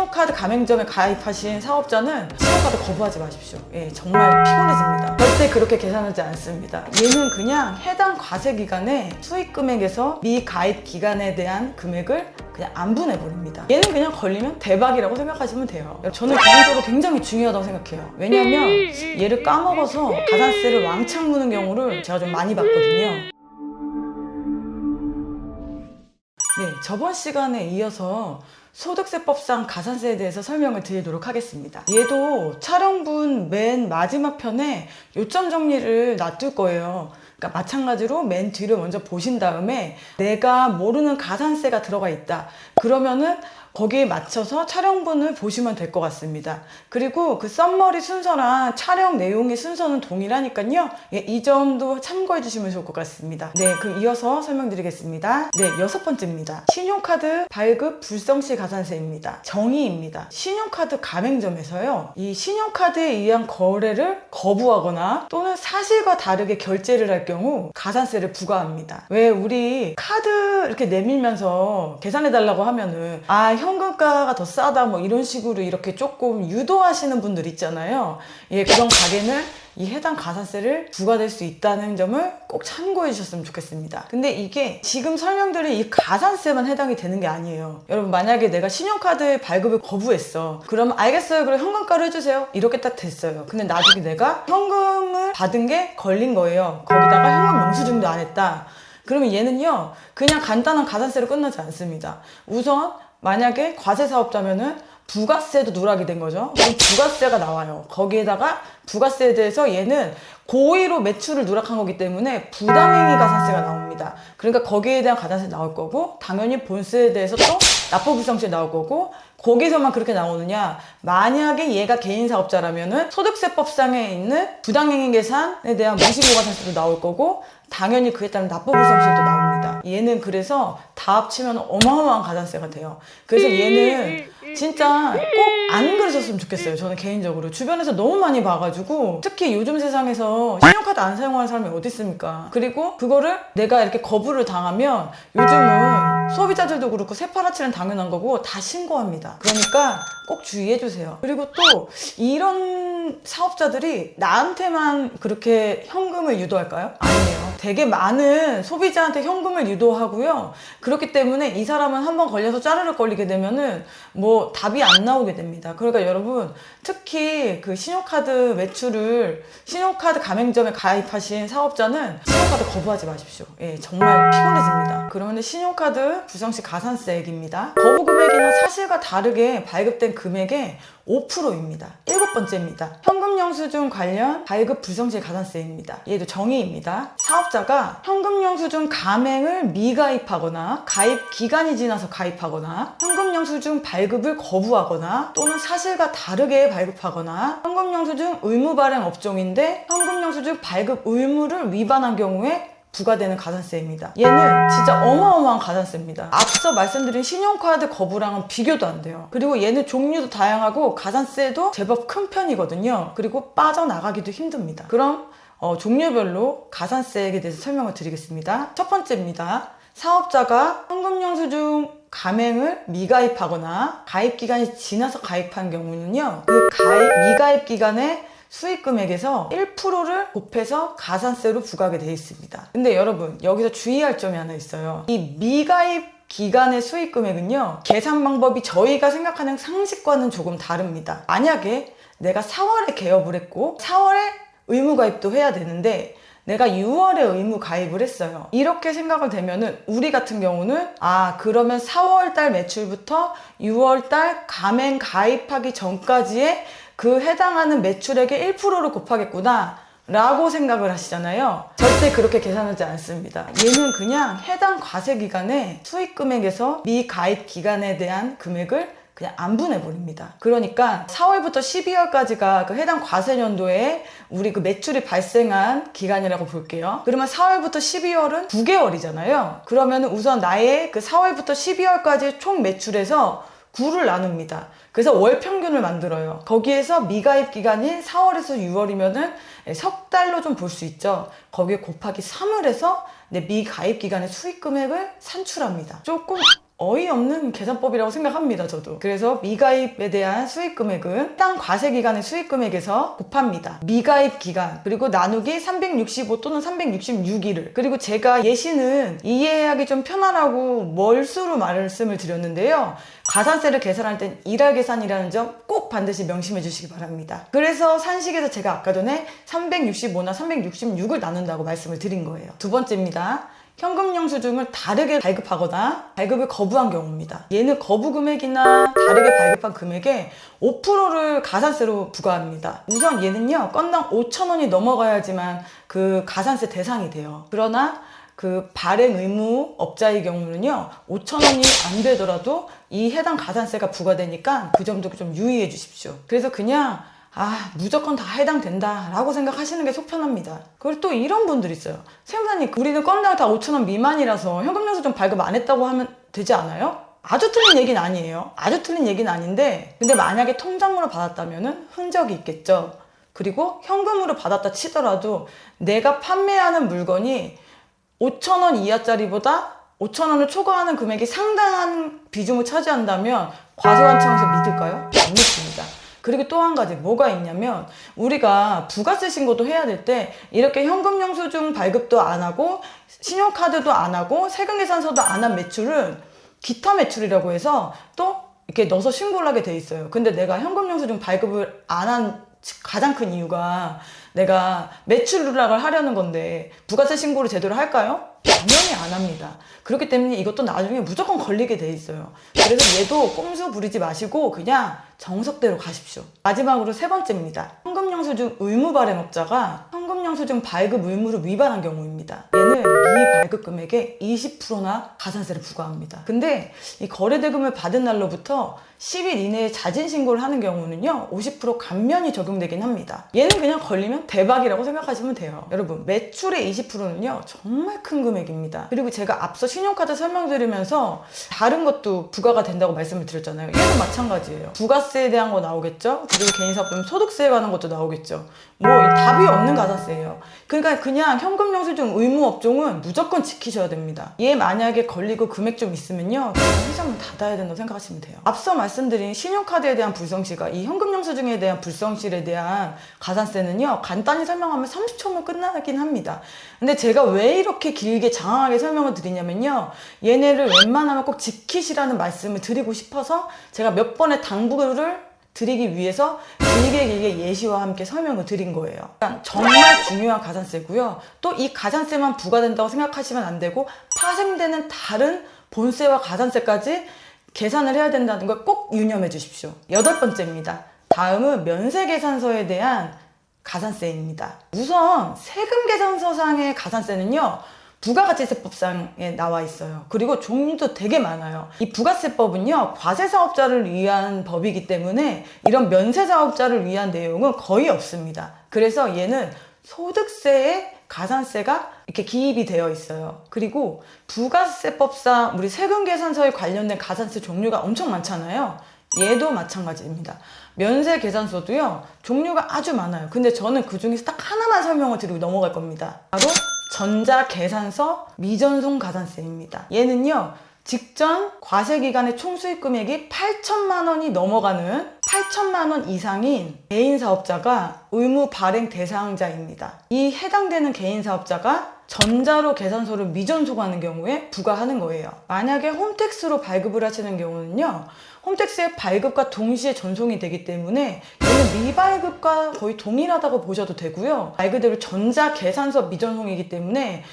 신용카드 가맹점에 가입하신 사업자는 신용카드 거부하지 마십시오. 예, 정말 피곤해집니다. 절대 그렇게 계산하지 않습니다. 얘는 그냥 해당 과세 기간에 수익 금액에서 미가입 기간에 대한 금액을 그냥 안 분해버립니다. 얘는 그냥 걸리면 대박이라고 생각하시면 돼요. 저는 개인적으로 굉장히 중요하다고 생각해요. 왜냐하면 얘를 까먹어서 가산세를 왕창 무는 경우를 제가 좀 많이 봤거든요. 네, 저번 시간에 이어서 소득세법상 가산세에 대해서 설명을 드리도록 하겠습니다. 얘도 촬영분 맨 마지막 편에 요점 정리를 놔둘 거예요. 그러니까 마찬가지로 맨 뒤를 먼저 보신 다음에 내가 모르는 가산세가 들어가 있다. 그러면은 거기에 맞춰서 촬영분을 보시면 될 것 같습니다. 그리고 그 썸머리 순서랑 촬영 내용의 순서는 동일하니까요. 예, 이 점도 참고해 주시면 좋을 것 같습니다. 네, 그럼 이어서 설명드리겠습니다. 네, 6번째입니다. 신용카드 발급 불성시 가산세입니다. 정의입니다. 신용카드 가맹점에서요, 이 신용카드에 의한 거래를 거부하거나 또는 사실과 다르게 결제를 할 경우 가산세를 부과합니다. 왜 우리 카드 이렇게 내밀면서 계산해달라고 하면은 현금가가 더 싸다 뭐 이런 식으로 이렇게 조금 유도하시는 분들 있잖아요. 예, 그런 가게는 이 해당 가산세를 부과될 수 있다는 점을 꼭 참고해 주셨으면 좋겠습니다. 근데 이게 지금 설명드린 이 가산세만 해당이 되는 게 아니에요. 여러분, 만약에 내가 신용카드 발급을 거부했어. 그러면 알겠어요. 그럼 현금가로 해주세요. 이렇게 딱 됐어요. 근데 나중에 내가 현금을 받은 게 걸린 거예요. 거기다가 현금 영수증도 안 했다. 그러면 얘는요, 그냥 간단한 가산세로 끝나지 않습니다. 우선 만약에 과세 사업자면은 부가세도 누락이 된 거죠. 그럼 부가세가 나와요. 거기에다가 부가세에 대해서 얘는 고의로 매출을 누락한 거기 때문에 부당행위 가산세가 나옵니다. 그러니까 거기에 대한 가산세 나올 거고, 당연히 본세에 대해서 또 납부불성세 나올 거고, 거기서만 그렇게 나오느냐, 만약에 얘가 개인 사업자라면은 소득세법상에 있는 부당행위 계산에 대한 무신고가산세도 나올 거고, 당연히 그에 따른 납부불성세도 나옵니다. 얘는 그래서 다 합치면 어마어마한 가산세가 돼요. 그래서 얘는 진짜 꼭 안 그러셨으면 좋겠어요. 저는 개인적으로 주변에서 너무 많이 봐가지고, 특히 요즘 세상에서 신용카드 안 사용하는 사람이 어디 있습니까? 그리고 그거를 내가 이렇게 거부를 당하면 요즘은 소비자들도 그렇고 세파라치는 당연한 거고 다 신고합니다. 그러니까 꼭 주의해주세요. 그리고 또 이런 사업자들이 나한테만 그렇게 현금을 유도할까요? 아니에요. 되게 많은 소비자한테 현금을 유도하고요. 그렇기 때문에 이 사람은 한번 걸려서 짜르륵 걸리게 되면은 뭐 답이 안 나오게 됩니다. 그러니까 여러분, 특히 그 신용카드 매출을 신용카드 가맹점에 가입하신 사업자는 신용카드 거부하지 마십시오. 예, 정말 피곤해집니다. 그러면 신용카드 불성시 가산세액입니다. 거부 금액이나 사실과 다르게 발급된 금액의 5%입니다. 7번째입니다. 현금 영수증 관련 발급 불성시 가산세입니다. 얘도 정의입니다. 사업자가 현금 영수증 가맹을 미가입하거나 가입 기간이 지나서 가입하거나 현금 영수증 발급을 거부하거나 또는 사실과 다르게 발급하거나 현금 영수증 의무 발행 업종인데 현금 영수증 발급 의무를 위반한 경우에 부과되는 가산세입니다. 얘는 진짜 어마어마한 가산세입니다. 앞서 말씀드린 신용카드 거부랑은 비교도 안 돼요. 그리고 얘는 종류도 다양하고 가산세도 제법 큰 편이거든요. 그리고 빠져나가기도 힘듭니다. 그럼 종류별로 가산세에 대해서 설명을 드리겠습니다. 첫 번째입니다. 사업자가 현금 영수증 가맹을 미가입하거나 가입 기간이 지나서 가입한 경우는요, 그 미가입 기간에 수익 금액에서 1%를 곱해서 가산세로 부과하게 되어 있습니다. 근데 여러분, 여기서 주의할 점이 하나 있어요. 이 미가입 기간의 수익 금액은요, 계산 방법이 저희가 생각하는 상식과는 조금 다릅니다. 만약에 내가 4월에 개업을 했고 4월에 의무 가입도 해야 되는데 내가 6월에 의무 가입을 했어요. 이렇게 생각을 되면은 우리 같은 경우는 그러면 4월달 매출부터 6월달 가맹 가입하기 전까지의 그 해당하는 매출액의 1%를 곱하겠구나 라고 생각을 하시잖아요. 절대 그렇게 계산하지 않습니다. 얘는 그냥 해당 과세 기간에 수익 금액에서 미가입 기간에 대한 금액을 그냥 안 분해버립니다. 그러니까 4월부터 12월까지가 그 해당 과세년도에 우리 그 매출이 발생한 기간이라고 볼게요. 그러면 4월부터 12월은 9개월이잖아요. 그러면 우선 나의 그 4월부터 12월까지 총 매출에서 9를 나눕니다. 그래서 월 평균을 만들어요. 거기에서 미가입 기간인 4월에서 6월이면은 석 달로 좀 볼 수 있죠. 거기에 곱하기 3을 해서 내 미가입 기간의 수익 금액을 산출합니다. 조금 어이없는 계산법이라고 생각합니다, 저도. 그래서 미가입에 대한 수익 금액은 해당 과세 기간의 수익 금액에서 곱합니다. 미가입 기간, 그리고 나누기 365 또는 366일을. 그리고 제가 예시는 이해하기 좀 편하라고 멀수로 말씀을 드렸는데요. 가산세를 계산할 땐 일할 계산이라는 점 꼭 반드시 명심해 주시기 바랍니다. 그래서 산식에서 제가 아까 전에 365나 366을 나눈다고 말씀을 드린 거예요. 두 번째입니다. 현금 영수증을 다르게 발급하거나 발급을 거부한 경우입니다. 얘는 거부 금액이나 다르게 발급한 금액에 5%를 가산세로 부과합니다. 우선 얘는요, 건당 5,000원이 넘어가야지만 그 가산세 대상이 돼요. 그러나 그 발행 의무 업자의 경우는요, 5,000원이 안 되더라도 이 해당 가산세가 부과되니까 그 점도 좀 유의해 주십시오. 그래서 그냥 무조건 다 해당된다 라고 생각하시는 게 속 편합니다. 그리고 또 이런 분들 있어요. 세무사님, 우리는 건당 다 5,000원 미만이라서 현금영수증 발급 안 했다고 하면 되지 않아요? 아주 틀린 얘기는 아니에요. 아주 틀린 얘기는 아닌데, 근데 만약에 통장으로 받았다면 흔적이 있겠죠. 그리고 현금으로 받았다 치더라도 내가 판매하는 물건이 5,000원 이하짜리보다 5,000원을 초과하는 금액이 상당한 비중을 차지한다면 과세관청에서 믿을까요? 안 믿습니다. 그리고 또 한 가지 뭐가 있냐면, 우리가 부가세 신고도 해야 될 때 이렇게 현금 영수증 발급도 안 하고 신용카드도 안 하고 세금계산서도 안 한 매출은 기타 매출이라고 해서 또 이렇게 넣어서 신고를 하게 돼 있어요. 근데 내가 현금 영수증 발급을 안 한 가장 큰 이유가 내가 매출 누락을 하려는 건데 부가세 신고를 제대로 할까요? 당연히 안 합니다. 그렇기 때문에 이것도 나중에 무조건 걸리게 돼 있어요. 그래서 얘도 꼼수 부리지 마시고 그냥 정석대로 가십시오. 마지막으로 세 번째입니다. 현금영수증 의무 발행업자가 현금영수증 발급 의무를 위반한 경우입니다. 얘는 이 발급 금액의 20%나 가산세를 부과합니다. 근데 이 거래대금을 받은 날로부터 10일 이내에 자진신고를 하는 경우는요, 50% 감면이 적용되긴 합니다. 얘는 그냥 걸리면 대박이라고 생각하시면 돼요. 여러분, 매출의 20%는요 정말 큰 금액입니다. 그리고 제가 앞서 신용카드 설명드리면서 다른 것도 부과가 된다고 말씀을 드렸잖아요. 얘도 마찬가지예요. 부가세에 대한 거 나오겠죠. 그리고 개인사업자면 소득세에 관한 것도 나오겠죠. 답이 없는 가산세예요. 그러니까 그냥 현금영수증 의무 업종은 무조건 지키셔야 됩니다. 얘 만약에 걸리고 금액 좀 있으면요, 그냥 회사문 닫아야 된다고 생각하시면 돼요. 앞서 말씀드린 신용카드에 대한 불성실과 이 현금영수증에 대한 불성실에 대한 가산세는요, 간단히 설명하면 30초면 끝나긴 합니다. 근데 제가 왜 이렇게 길게 장황하게 설명을 드리냐면요, 얘네를 웬만하면 꼭 지키시라는 말씀을 드리고 싶어서 제가 몇 번의 당부를 드리기 위해서 길게 예시와 함께 설명을 드린 거예요. 정말 중요한 가산세고요. 또 이 가산세만 부과된다고 생각하시면 안 되고 파생되는 다른 본세와 가산세까지 계산을 해야 된다는 걸 꼭 유념해 주십시오. 8번째입니다. 다음은 면세계산서에 대한 가산세입니다. 우선 세금계산서상의 가산세는요, 부가가치세법상에 나와 있어요. 그리고 종류도 되게 많아요. 이 부가세법은요, 과세사업자를 위한 법이기 때문에 이런 면세사업자를 위한 내용은 거의 없습니다. 그래서 얘는 소득세에 가산세가 이렇게 기입이 되어 있어요. 그리고 부가세법상 우리 세금계산서에 관련된 가산세 종류가 엄청 많잖아요. 얘도 마찬가지입니다. 면세계산서도요, 종류가 아주 많아요. 근데 저는 그 중에서 딱 하나만 설명을 드리고 넘어갈 겁니다. 바로 전자계산서 미전송 가산세입니다. 얘는요, 직전 과세기간의 총수익 금액이 8천만 원이 넘어가는 8천만 원 이상인 개인사업자가 의무 발행 대상자입니다. 이 해당되는 개인사업자가 전자로 계산서를 미전송하는 경우에 부과하는 거예요. 만약에 홈택스로 발급을 하시는 경우는요, 홈택스의 발급과 동시에 전송이 되기 때문에 얘는 미발급과 거의 동일하다고 보셔도 되고요. 말 그대로 전자계산서 미전송이기 때문에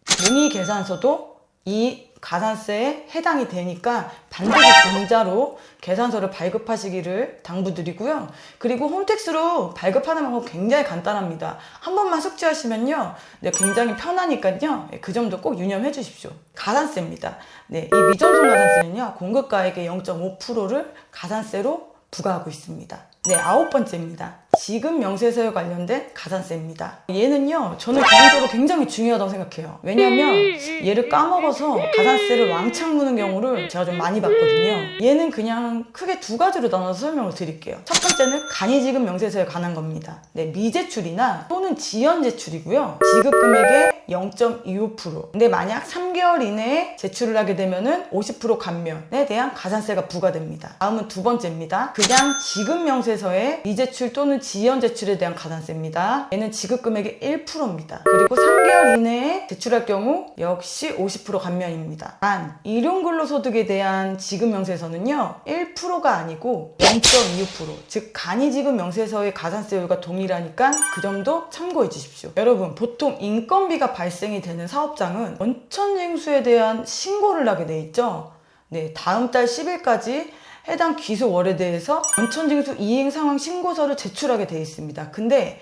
종이 계산서도 이 가산세에 해당이 되니까 반드시 전자로 계산서를 발급하시기를 당부드리고요. 그리고 홈택스로 발급하는 방법 굉장히 간단합니다. 한 번만 숙지하시면요, 굉장히 편하니까요, 그 점도 꼭 유념해 주십시오. 가산세입니다. 이 미전송 가산세는요, 공급가액의 0.5%를 가산세로 부과하고 있습니다. 9번째입니다. 지급 명세서에 관련된 가산세입니다. 얘는요, 저는 개인적으로 굉장히 중요하다고 생각해요. 왜냐면 얘를 까먹어서 가산세를 왕창 무는 경우를 제가 좀 많이 봤거든요. 얘는 그냥 크게 두 가지로 나눠서 설명을 드릴게요. 첫 번째는 간이지급 명세서에 관한 겁니다. 미제출이나 또는 지연제출이고요. 지급 금액의 0.25%. 근데 만약 3개월 이내에 제출을 하게 되면은 50% 감면에 대한 가산세가 부과됩니다. 다음은 두 번째입니다. 그냥 지급 명세서의 미제출 또는 지연 제출에 대한 가산세입니다. 얘는 지급 금액의 1%입니다. 그리고 3개월 이내에 제출할 경우 역시 50% 감면입니다. 단 일용근로소득에 대한 지급 명세서는요 1%가 아니고 0.25%, 즉 간이지급 명세서의 가산세율과 동일하니까 그 점도 참고해 주십시오. 여러분, 보통 인건비가 발생이 되는 사업장은 원천징수에 대한 신고를 하게 돼 있죠. 네, 다음 달 10일까지 해당 기소월에 대해서 원천징수 이행상황 신고서를 제출하게 돼 있습니다. 근데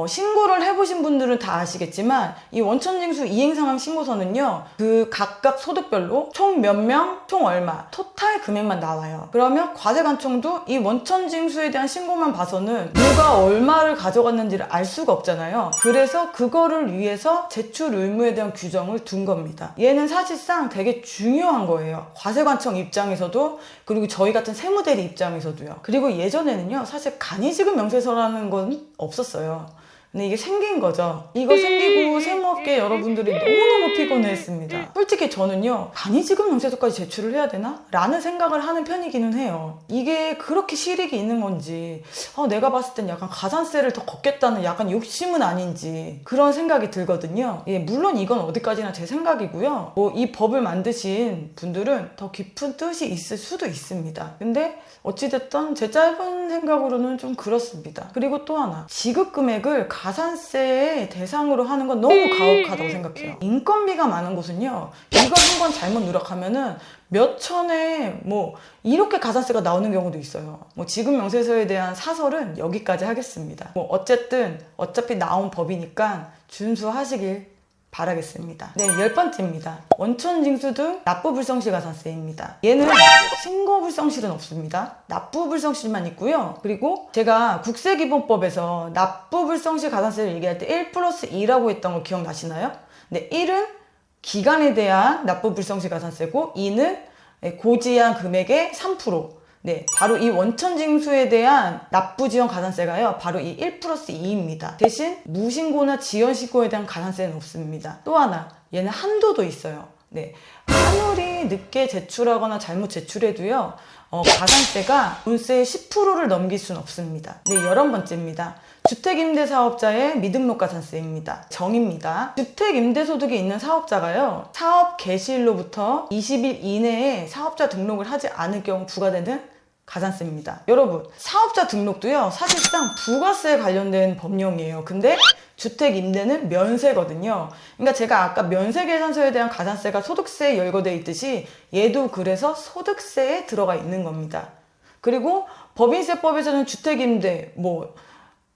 신고를 해보신 분들은 다 아시겠지만 이 원천징수 이행상황 신고서는요 그 각각 소득별로 총 몇 명, 총 얼마, 토탈 금액만 나와요. 그러면 과세관청도 이 원천징수에 대한 신고만 봐서는 누가 얼마를 가져갔는지를 알 수가 없잖아요. 그래서 그거를 위해서 제출 의무에 대한 규정을 둔 겁니다. 얘는 사실상 되게 중요한 거예요. 과세관청 입장에서도, 그리고 저희 같은 세무대리 입장에서도요. 그리고 예전에는요 사실 간이지급 명세서라는 건 없었어요. 근데 이게 생긴 거죠. 이거 생기고 세무업계 여러분들이 너무너무 피곤해했습니다. 솔직히 저는요 간이지급 명세서까지 제출을 해야 되나? 라는 생각을 하는 편이기는 해요. 이게 그렇게 실익이 있는 건지 내가 봤을 땐 약간 가산세를 더 걷겠다는 약간 욕심은 아닌지 그런 생각이 들거든요. 예, 물론 이건 어디까지나 제 생각이고요. 이 법을 만드신 분들은 더 깊은 뜻이 있을 수도 있습니다. 근데 어찌됐든 제 짧은 생각으로는 좀 그렇습니다. 그리고 또 하나, 지급 금액을 가산세의 대상으로 하는 건 너무 가혹하다고 생각해요. 인건비가 많은 곳은요 이거 한번 잘못 누락하면은 몇 천에 이렇게 가산세가 나오는 경우도 있어요. 지급 명세서에 대한 사설은 여기까지 하겠습니다. 어쨌든 어차피 나온 법이니까 준수하시길 바라겠습니다. 네, 10번째입니다. 원천징수 등 납부불성시 가산세입니다. 얘는 신고불성실은 없습니다. 납부불성실만 있고요. 그리고 제가 국세기본법에서 납부불성시 가산세를 얘기할 때 1+2라고 했던 거 기억나시나요? 네, 1은 기간에 대한 납부불성시 가산세고 2는 고지한 금액의 3%. 네, 바로 이 원천징수에 대한 납부지연 가산세가요 바로 이 1+2입니다. 대신 무신고나 지연신고에 대한 가산세는 없습니다. 또 하나, 얘는 한도도 있어요. 네, 환율이 늦게 제출하거나 잘못 제출해도요 가산세가 문세의 10%를 넘길 수는 없습니다. 네, 11번째입니다. 주택임대사업자의 미등록 가산세입니다. 정의입니다. 주택임대소득이 있는 사업자가요 사업 개시일로부터 20일 이내에 사업자 등록을 하지 않을 경우 부과되는 가산세입니다. 여러분, 사업자 등록도요 사실상 부가세에 관련된 법령이에요. 근데 주택임대는 면세거든요. 그러니까 제가 아까 면세계산서에 대한 가산세가 소득세에 열거되어 있듯이 얘도 그래서 소득세에 들어가 있는 겁니다. 그리고 법인세법에서는 주택임대,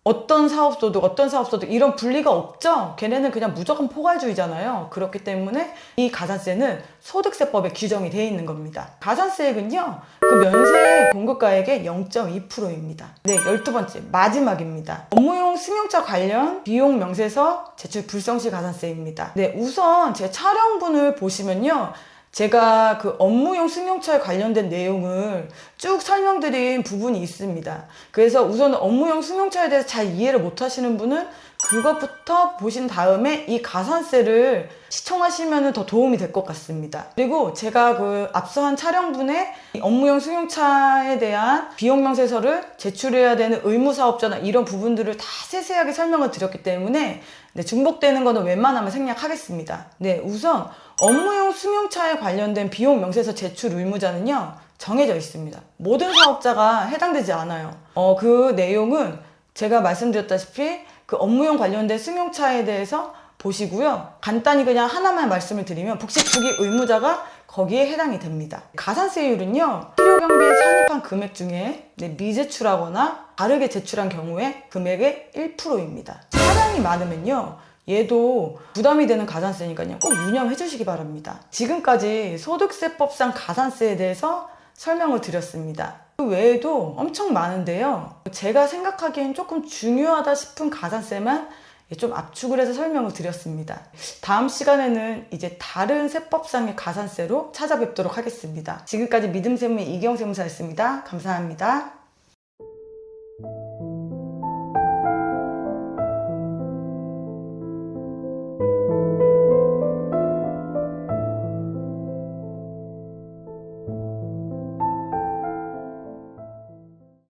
어떤 사업소득 이런 분리가 없죠. 걔네는 그냥 무조건 포괄주의잖아요. 그렇기 때문에 이 가산세는 소득세법에 규정이 되어 있는 겁니다. 가산세액은요 그 면세 공급가액의 0.2%입니다. 네, 12번째 마지막입니다. 업무용 승용차 관련 비용 명세서 제출 불성시 가산세입니다. 네, 우선 제 촬영분을 보시면요 제가 그 업무용 승용차에 관련된 내용을 쭉 설명드린 부분이 있습니다. 그래서 우선 업무용 승용차에 대해서 잘 이해를 못 하시는 분은 그것부터 보신 다음에 이 가산세를 시청하시면 더 도움이 될 것 같습니다. 그리고 제가 그 앞서 한 촬영분에 업무용 승용차에 대한 비용 명세서를 제출해야 되는 의무사업자나 이런 부분들을 다 세세하게 설명을 드렸기 때문에 중복되는 거는 웬만하면 생략하겠습니다. 네, 우선 업무용 승용차에 관련된 비용 명세서 제출 의무자는요 정해져 있습니다. 모든 사업자가 해당되지 않아요. 그 내용은 제가 말씀드렸다시피 그 업무용 관련된 승용차에 대해서 보시고요. 간단히 그냥 하나만 말씀을 드리면 복식부기 의무자가 거기에 해당이 됩니다. 가산세율은요 필요경비에 산입한 금액 중에 미제출하거나 다르게 제출한 경우에 금액의 1%입니다. 차량이 많으면요 얘도 부담이 되는 가산세니까요 꼭 유념해 주시기 바랍니다. 지금까지 소득세법상 가산세에 대해서 설명을 드렸습니다. 그 외에도 엄청 많은데요 제가 생각하기엔 조금 중요하다 싶은 가산세만 좀 압축을 해서 설명을 드렸습니다. 다음 시간에는 이제 다른 세법상의 가산세로 찾아뵙도록 하겠습니다. 지금까지 믿음세무의 이경세무사였습니다. 감사합니다.